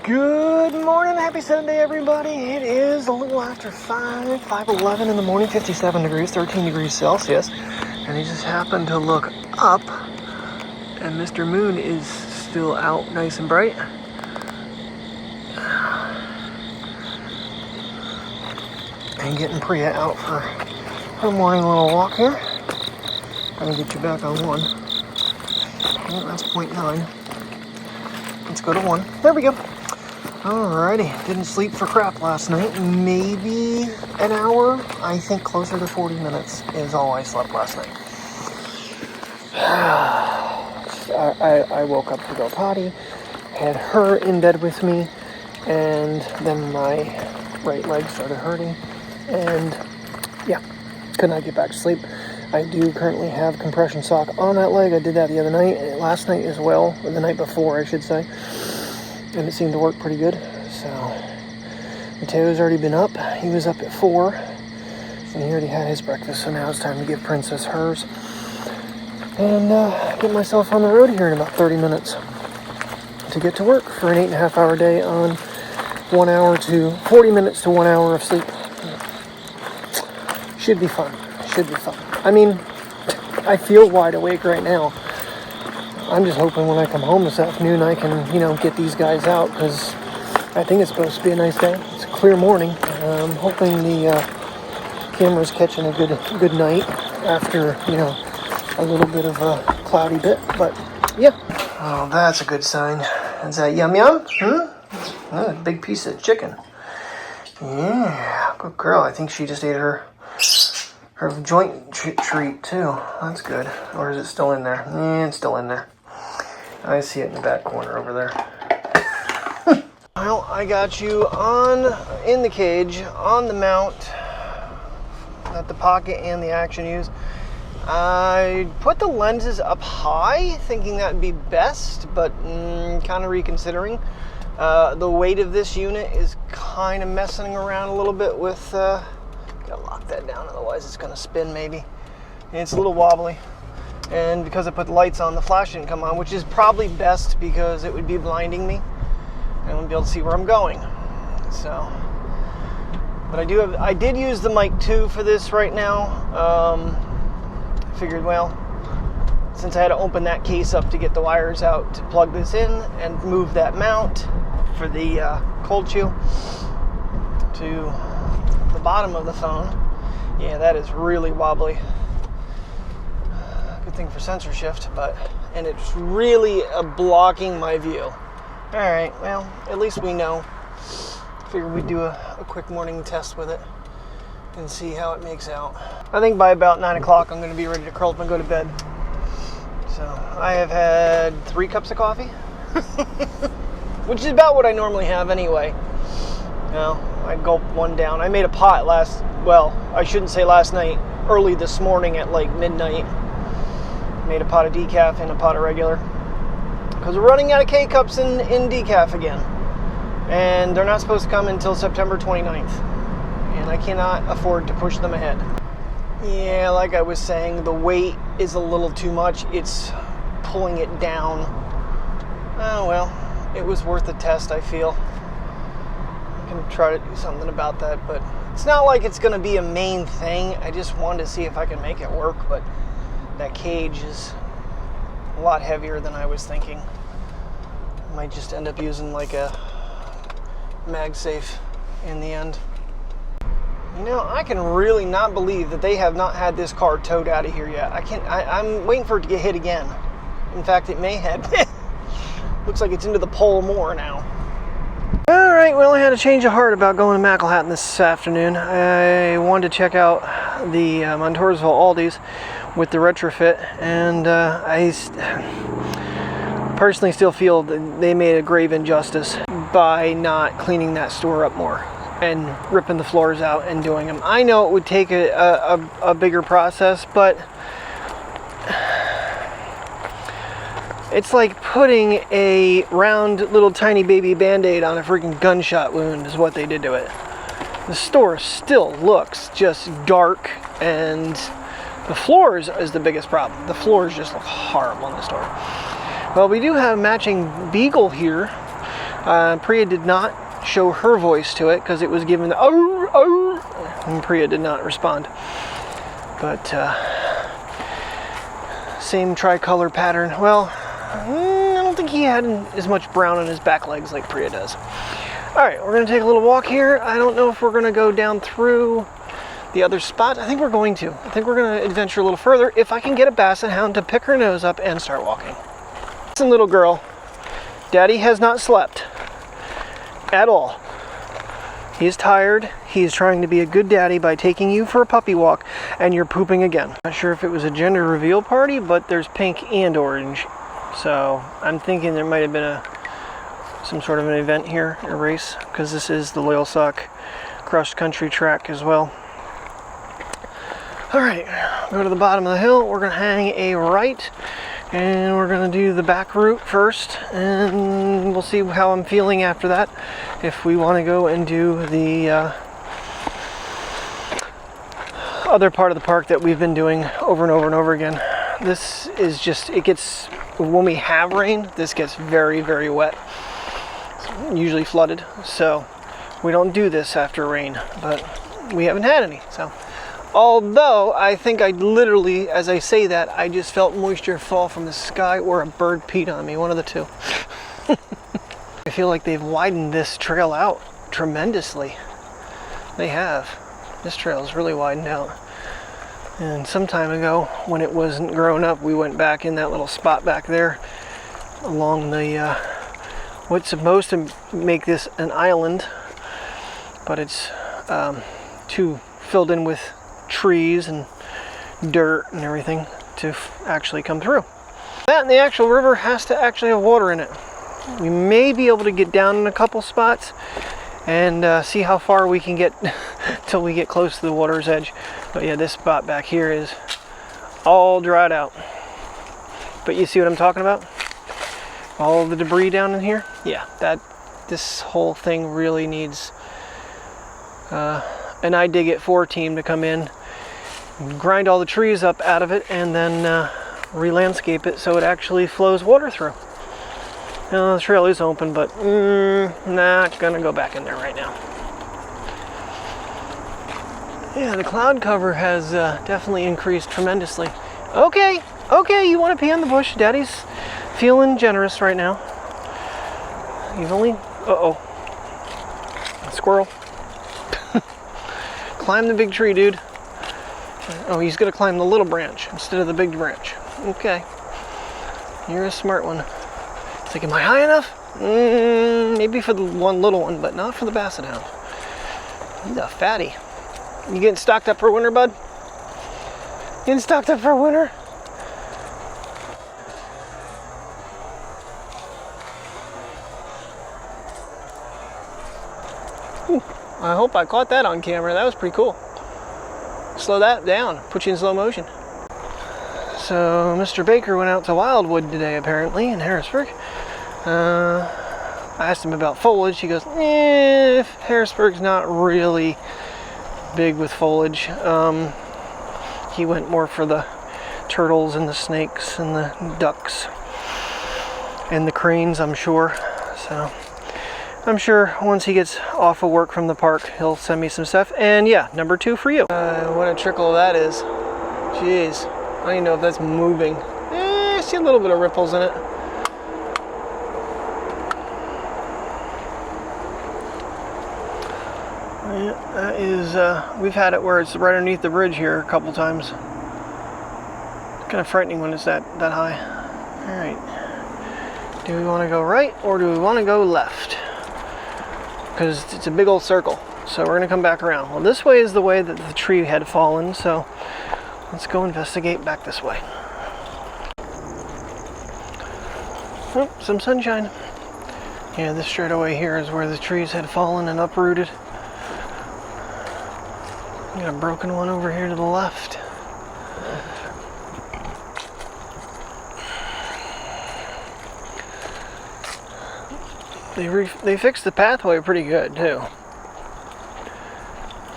Good morning, happy Sunday, everybody. It is a little after 5:11 in the morning, 57 degrees, 13 degrees Celsius. And I just happened to look up, and Mr. Moon is still out nice and bright. And getting Priya out for her morning little walk here. Let me get you back on 1. Well, that's 0.9. Let's go to 1. There we go. Alrighty, didn't sleep for crap last night. Maybe an hour. I think closer to 40 minutes is all I slept last night. I woke up to go potty, had her in bed with me, and then my right leg started hurting, and yeah, could not get back to sleep. I do currently have compression sock on that leg. I did that the other night, last night as well, or the night before I should say. And it seemed to work pretty good. So Mateo's already been up. He was up at 4 and he already had his breakfast, so now it's time to give Princess hers and get myself on the road here in about 30 minutes to get to work for an 8.5 hour day on 40 minutes to 1 hour of sleep. Should be fun. I mean, I feel wide awake right now. I'm just hoping when I come home this afternoon I can, get these guys out, because I think it's supposed to be a nice day. It's a clear morning. I'm hoping the camera's catching a good night after, a little bit of a cloudy bit, but yeah. Oh, that's a good sign. Is that yum yum? Oh, a big piece of chicken. Yeah, good girl. I think she just ate her joint treat too. That's good. Or is it still in there? It's still in there. I see it in the back corner over there. Well, I got you in the cage, on the mount that the Pocket and the Action use. I put the lenses up high, thinking that'd be best, but kind of reconsidering. The weight of this unit is kind of messing around a little bit with... Gotta lock that down, otherwise it's gonna spin maybe. And it's a little wobbly. And because I put the lights on, the flash didn't come on, which is probably best because it would be blinding me. I wouldn't be able to see where I'm going. So, but I did use the mic 2 for this right now. I figured, well, since I had to open that case up to get the wires out to plug this in and move that mount for the cold chill to the bottom of the phone. Yeah, that is really wobbly. Good thing for sensor shift, and it's really blocking my view. Alright, well, at least we know. Figured we'd do a quick morning test with it and see how it makes out. I think by about 9 o'clock I'm going to be ready to curl up and go to bed. So I have had 3 cups of coffee, which is about what I normally have anyway. I gulped one down. I made a pot I shouldn't say last night, early this morning at like midnight. Made a pot of decaf and a pot of regular. Because we're running out of K-Cups in decaf again. And they're not supposed to come until September 29th. And I cannot afford to push them ahead. Yeah, like I was saying, the weight is a little too much. It's pulling it down. Oh well, it was worth a test, I feel. Can try to do something about that, but it's not like it's going to be a main thing. I just wanted to see if I can make it work, but that cage is a lot heavier than I was thinking. I might just end up using like a MagSafe in the end. I can really not believe that they have not had this car towed out of here yet. I'm waiting for it to get hit again. In fact, it may have. Looks like it's into the pole more now. Alright, well, I had a change of heart about going to Mackelhattan this afternoon. I wanted to check out the Montoursville Aldi's with the retrofit, and I personally still feel that they made a grave injustice by not cleaning that store up more and ripping the floors out and doing them. I know it would take a bigger process, but it's like putting a round little tiny baby band-aid on a freaking gunshot wound is what they did to it. The store still looks just dark, and the floors is the biggest problem. The floors just look horrible in the store. Well, we do have matching Beagle here. Priya did not show her voice to it because it was given the oh, oh, and Priya did not respond. But same tricolor pattern. Well, I don't think he had as much brown on his back legs like Priya does. All right, we're gonna take a little walk here. I don't know if we're gonna go down through the other spot. I think we're going to. I think we're gonna adventure a little further if I can get a basset hound to pick her nose up and start walking. Listen, little girl, Daddy has not slept at all. He's tired. He's trying to be a good daddy by taking you for a puppy walk, and you're pooping again. Not sure if it was a gender reveal party, but there's pink and orange. So I'm thinking there might have been some sort of an event here, a race, because this is the Loyal Sock cross country track as well. All right, go to the bottom of the hill. We're gonna hang a right, and we're gonna do the back route first, and we'll see how I'm feeling after that. If we want to go and do the other part of the park that we've been doing over and over and over again. This is just, it gets, when we have rain, this gets very, very wet. It's usually flooded, so we don't do this after rain, but we haven't had any, so. Although, I think I literally, as I say that, I just felt moisture fall from the sky or a bird peed on me, one of the two. I feel like they've widened this trail out tremendously. They have. This trail is really widened out. And some time ago, when it wasn't grown up, we went back in that little spot back there along the, what's supposed to make this an island, but it's too filled in with trees and dirt and everything to actually come through. That and the actual river has to actually have water in it. We may be able to get down in a couple spots and see how far we can get till we get close to the water's edge. But yeah, this spot back here is all dried out. But you see what I'm talking about? All the debris down in here? Yeah, this whole thing really needs an I Dig It 4 team to come in, grind all the trees up out of it, and then re-landscape it so it actually flows water through. Now, the trail is open, but not gonna go back in there right now. Yeah, the cloud cover has definitely increased tremendously. Okay, you want to pee on the bush? Daddy's feeling generous right now. You've only, a squirrel. Climb the big tree, dude. Oh, he's gonna climb the little branch instead of the big branch. Okay, you're a smart one. It's like, am I high enough? Maybe for the one little one, but not for the basset hound. He's a fatty. You getting stocked up for winter, bud? Getting stocked up for winter? Ooh, I hope I caught that on camera. That was pretty cool. Slow that down. Put you in slow motion. So Mr. Baker went out to Wildwood today, apparently, in Harrisburg. I asked him about foliage. He goes, Harrisburg's not really big with foliage. He went more for the turtles and the snakes and the ducks and the cranes, I'm sure. So I'm sure once he gets off of work from the park, he'll send me some stuff. And yeah, number 2 for you. What a trickle that is. Jeez. I don't even know if that's moving. I see a little bit of ripples in it. Yeah, that is, we've had it where it's right underneath the bridge here a couple times. It's kind of frightening when it's that high. Alright. Do we want to go right or do we want to go left? Because it's a big old circle. So we're going to come back around. Well, this way is the way that the tree had fallen, so let's go investigate back this way. Oh, some sunshine. Yeah, this straightaway here is where the trees had fallen and uprooted. Got a broken one over here to the left. They fixed the pathway pretty good too. I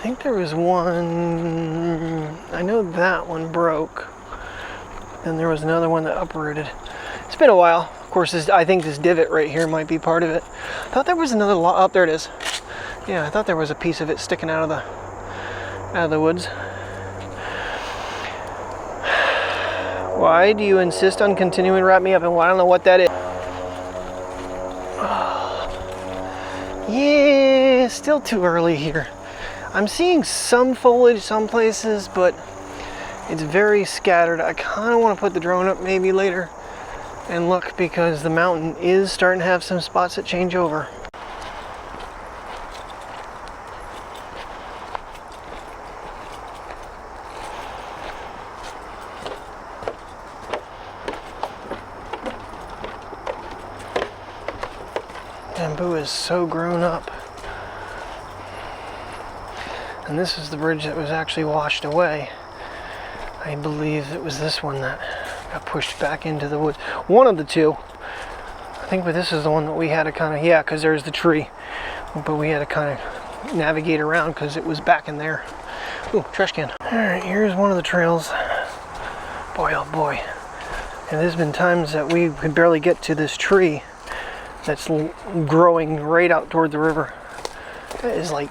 think there was one, I know that one broke. Then there was another one that uprooted. It's been a while. course, I think this divot right here might be part of it. I thought there was another oh, there it is. Yeah, I thought there was a piece of it sticking out of the woods. Why do you insist on continuing to wrap me up? And I don't know what that is. Yeah, still too early here. I'm seeing some foliage some places, but it's very scattered. I kind of want to put the drone up maybe later and look, because the mountain is starting to have some spots that change over. Bamboo is so grown up. And this is the bridge that was actually washed away. I believe it was this one that got pushed back into the woods. One of the two. I think this is the one that we had to kind of, yeah, because there's the tree. But we had to kind of navigate around because it was back in there. Ooh, trash can. Alright, here's one of the trails. Boy, oh boy. And there's been times that we could barely get to this tree that's growing right out toward the river. That is like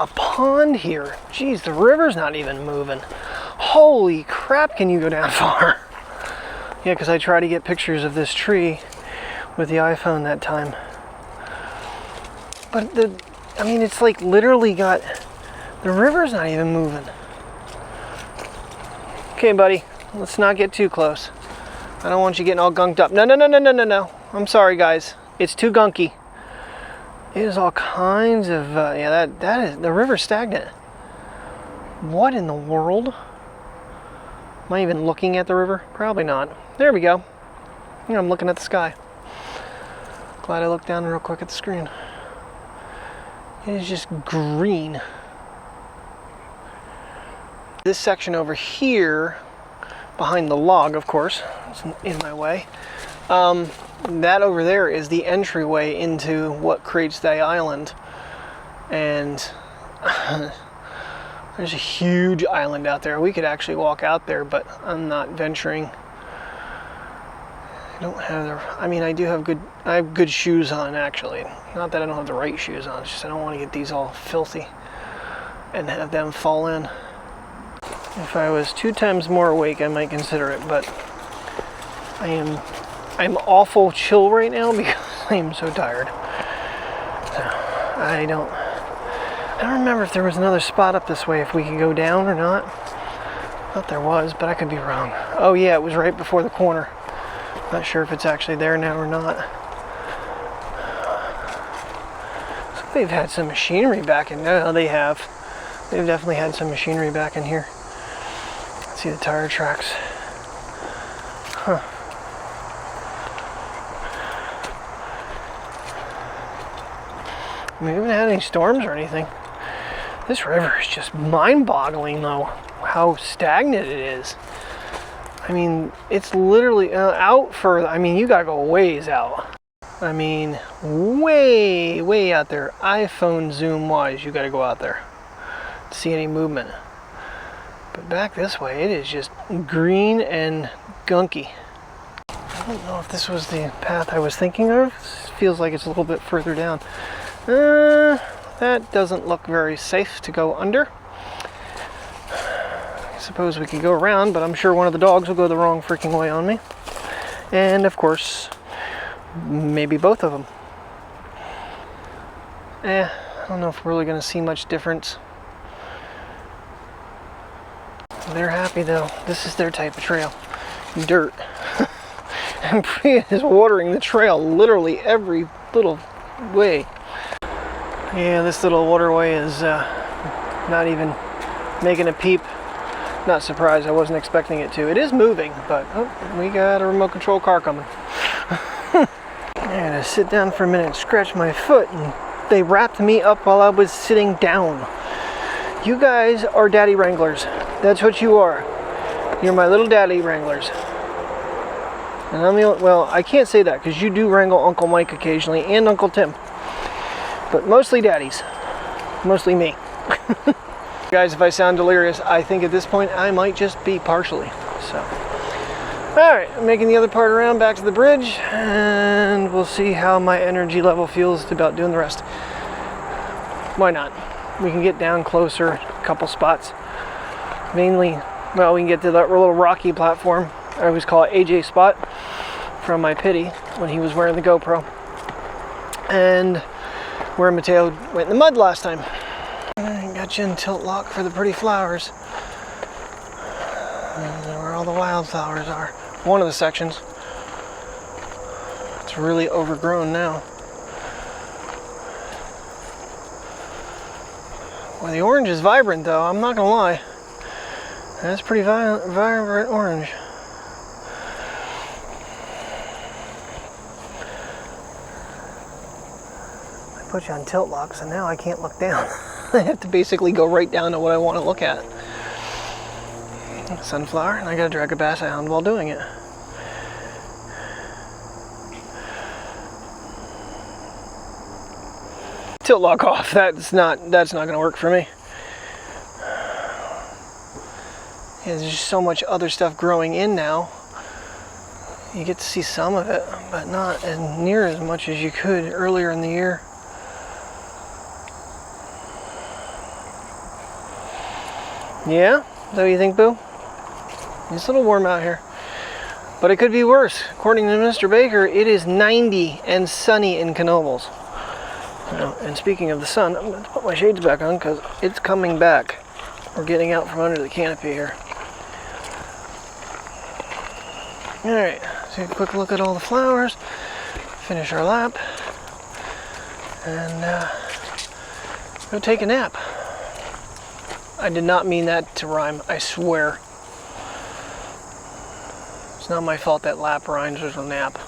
a pond here. Jeez, the river's not even moving. Holy crap, can you go down far? Yeah, because I tried to get pictures of this tree with the iPhone that time. But I mean, it's like literally got, the river's not even moving. Okay, buddy, let's not get too close. I don't want you getting all gunked up. No. I'm sorry, guys. It's too gunky. It is all kinds of, yeah, that is, the river's stagnant. What in the world? Am I even looking at the river? Probably not. There we go. Yeah, I'm looking at the sky. Glad I looked down real quick at the screen. It is just green. This section over here, behind the log, of course, it's in my way. That over there is the entryway into what creates the island. And there's a huge island out there. We could actually walk out there, but I'm not venturing. I don't have the, I mean, I have good shoes on, actually. Not that I don't have the right shoes on, it's just I don't want to get these all filthy and have them fall in. If I was 2 times more awake, I might consider it, but I'm awful chill right now because I am so tired. So I don't remember if there was another spot up this way, if we could go down or not. I thought there was, but I could be wrong. Oh yeah, it was right before the corner. Not sure if it's actually there now or not. So they've had some machinery back in there. No, they have. They've definitely had some machinery back in here. Let's see the tire tracks. Huh. We haven't had any storms or anything. This river is just mind-boggling, though, how stagnant it is. I mean, it's literally out further. I mean, you gotta go ways out. I mean, way out there. iPhone zoom-wise, you gotta go out there to see any movement. But back this way, it is just green and gunky. I don't know if this was the path I was thinking of. It feels like it's a little bit further down. That doesn't look very safe to go under. I suppose we could go around, but I'm sure one of the dogs will go the wrong freaking way on me. And of course, maybe both of them. I don't know if we're really going to see much difference. They're happy though. This is their type of trail. Dirt. And Priya is watering the trail literally every little way. Yeah, this little waterway is not even making a peep. Not surprised, I wasn't expecting it to. It is moving, but oh, we got a remote control car coming. I had to sit down for a minute and scratch my foot, and they wrapped me up while I was sitting down. You guys are daddy wranglers. That's what you are. You're my little daddy wranglers. And I'm the only, well, I can't say that because you do wrangle Uncle Mike occasionally and Uncle Tim. But mostly daddies. Mostly me. Guys, if I sound delirious, I think at this point I might just be partially. So, Alright, I'm making the other part around back to the bridge, and we'll see how my energy level feels about doing the rest. Why not? We can get down closer, a couple spots. Mainly, well, we can get to that little rocky platform. I always call it AJ spot from my pity when he was wearing the GoPro. And where Mateo went in the mud last time. I got you in tilt lock for the pretty flowers. And where all the wildflowers are. One of the sections. It's really overgrown now. Well, the orange is vibrant though, I'm not gonna lie. That's pretty vibrant orange. I put you on tilt lock, so now I can't look down. I have to basically go right down to what I want to look at. Sunflower, and I gotta drag a bass hound while doing it. Tilt lock off. That's not gonna work for me. Yeah, there's just so much other stuff growing in now. You get to see some of it, but not as near as much as you could earlier in the year. Yeah? Is that what you think, Boo? It's a little warm out here. But it could be worse. According to Mr. Baker, it is 90 and sunny in Knoebels. And speaking of the sun, I'm going to put my shades back on because it's coming back. We're getting out from under the canopy here. Alright, so a quick look at all the flowers. Finish our lap. And go take a nap. I did not mean that to rhyme, I swear. It's not my fault that lap rhymes with a nap.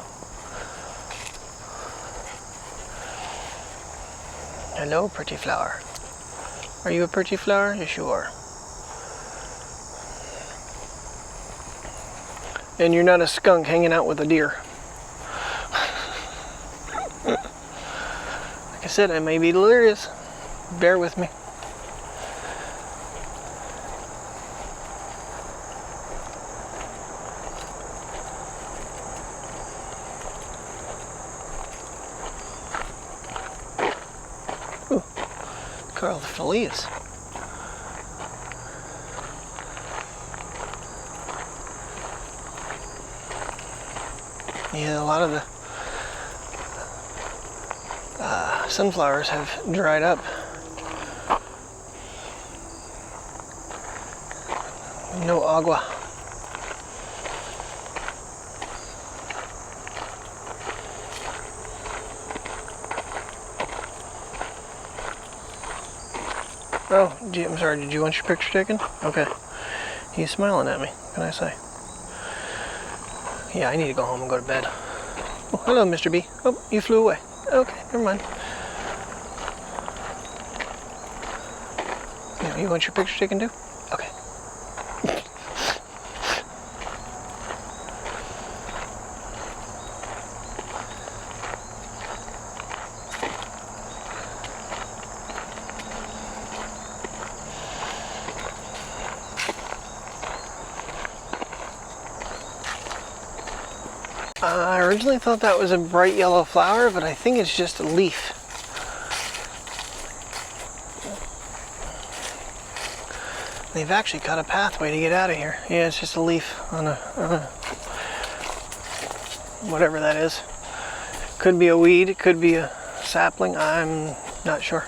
Hello, pretty flower. Are you a pretty flower? Yes, you are. And you're not a skunk hanging out with a deer. Like I said, I may be delirious. Bear with me. Carl the Felias. Yeah, a lot of the sunflowers have dried up. No agua. Oh, I'm sorry, did you want your picture taken? Okay. He's smiling at me, what can I say? Yeah, I need to go home and go to bed. Oh, hello, Mr. B. Oh, you flew away. Okay, never mind. You want your picture taken too? Okay. I originally thought that was a bright yellow flower, but I think it's just a leaf. They've actually cut a pathway to get out of here. Yeah, it's just a leaf on a whatever that is. Could be a weed, it could be a sapling, I'm not sure.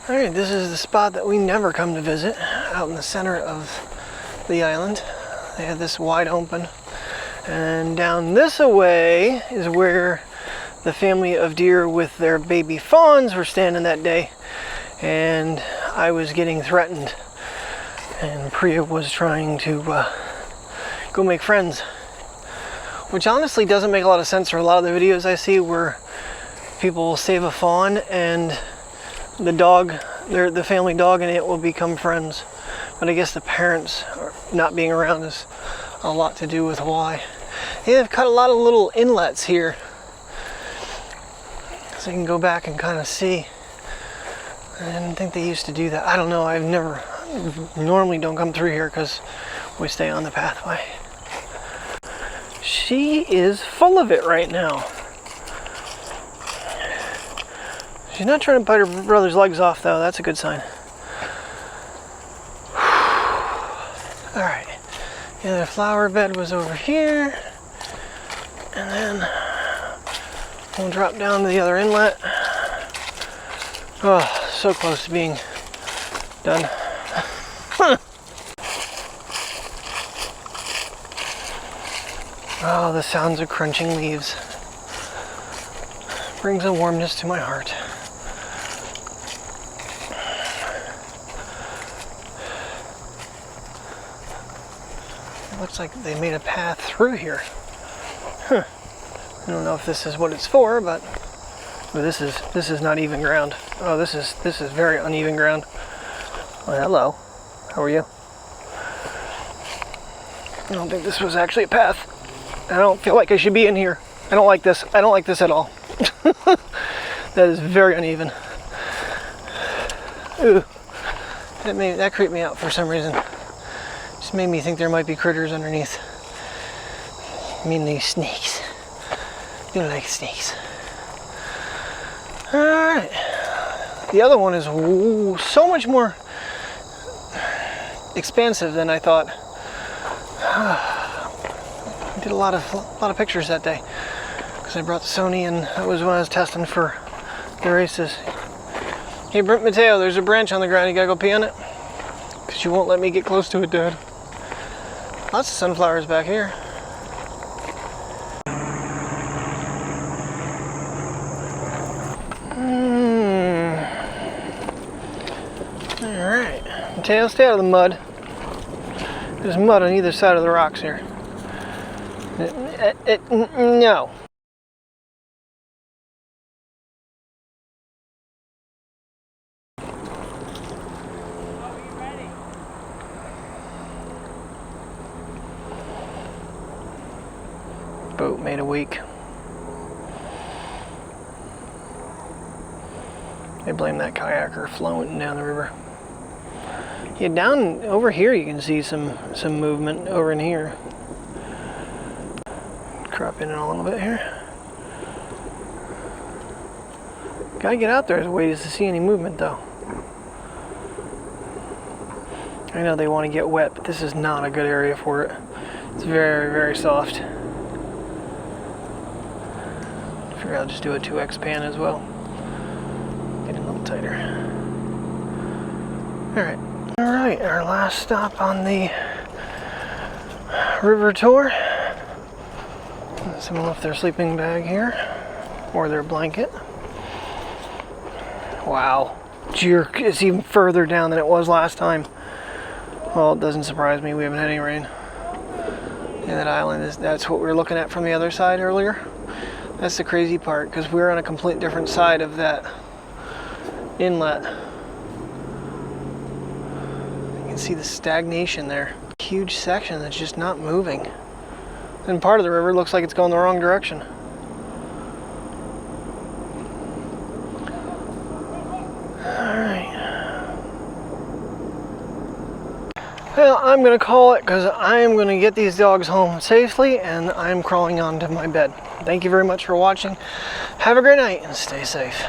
Alright, this is the spot that we never come to visit, out in the center of the island. They have this wide open. And down this away is where the family of deer with their baby fawns were standing that day. And I was getting threatened. And Priya was trying to go make friends. Which honestly doesn't make a lot of sense for a lot of the videos I see where people will save a fawn and the dog, the family dog and it will become friends. But I guess the parents not being around is a lot to do with why. Yeah, they've cut a lot of little inlets here. So you can go back and kind of see. I didn't think they used to do that. I don't know, normally don't come through here because we stay on the pathway. She is full of it right now. She's not trying to bite her brother's legs off, though. That's a good sign. All right. The other flower bed was over here. And then we'll drop down to the other inlet. Oh, so close to being done. Oh, the sounds of crunching leaves brings a warmness to my heart. It looks like they made a path through here. Huh. I don't know if this is what it's for, but this is not even ground. Oh, this is very uneven ground. Oh, hello. How are you? I don't think this was actually a path. I don't feel like I should be in here. I don't like this. I don't like this at all. That is very uneven. Ooh. That creeped me out for some reason. Just made me think there might be critters underneath. I mean, these snakes. I don't like snakes. Alright. The other one is so much more expansive than I thought. I did a lot of pictures that day because I brought the Sony, and that was when I was testing for the races. Hey, Brent Mateo, there's a branch on the ground. You gotta go pee on it? Because you won't let me get close to it, Dad. Lots of sunflowers back here. Alright. Mateo, stay out of the mud. There's mud on either side of the rocks here. No. Boat made a week. They blame that kayaker floating down the river. Yeah, down over here you can see some movement over in here. Crop in a little bit here. Gotta get out there as ways to see any movement, though. I know they want to get wet, but this is not a good area for it. It's very, very soft. I figure I'll just do a 2x pan as well. Get it a little tighter. Alright, our last stop on the river tour. Someone left their sleeping bag here, or their blanket. Wow, jerk, it's even further down than it was last time. Well, it doesn't surprise me, we haven't had any rain. And that island, that's what we were looking at from the other side earlier. That's the crazy part, because we're on a complete different side of that inlet. You can see the stagnation there. Huge section that's just not moving. And part of the river looks like it's going the wrong direction. Alright. Well, I'm going to call it because I am going to get these dogs home safely, and I'm crawling onto my bed. Thank you very much for watching. Have a great night and stay safe.